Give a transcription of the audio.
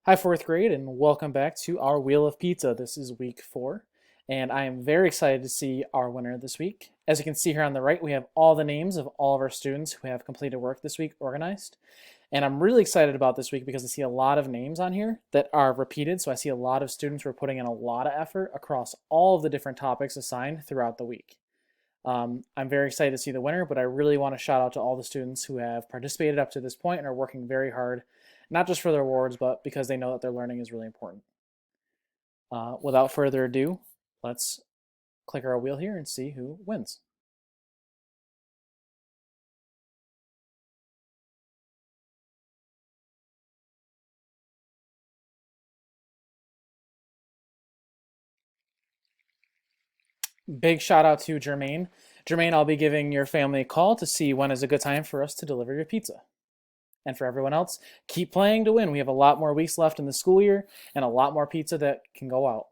Hi, fourth grade, and welcome back to our Wheel of Pizza. This is week 4, and I am very excited to see our winner this week. As you can see here on the right, we have all the names of all of our students who have completed work this week organized. And I'm really excited about this week because I see a lot of names on here that are repeated. So I see a lot of students who are putting in a lot of effort across all of the different topics assigned throughout the week. I'm very excited to see the winner, but I really want to shout out to all the students who have participated up to this point and are working very hard, not just for their awards, but because they know that their learning is really important. Without further ado, let's click our wheel here and see who wins. Big shout out to Jermaine. Jermaine, I'll be giving your family a call to see when is a good time for us to deliver your pizza. And for everyone else, keep playing to win. We have a lot more weeks left in the school year and a lot more pizza that can go out.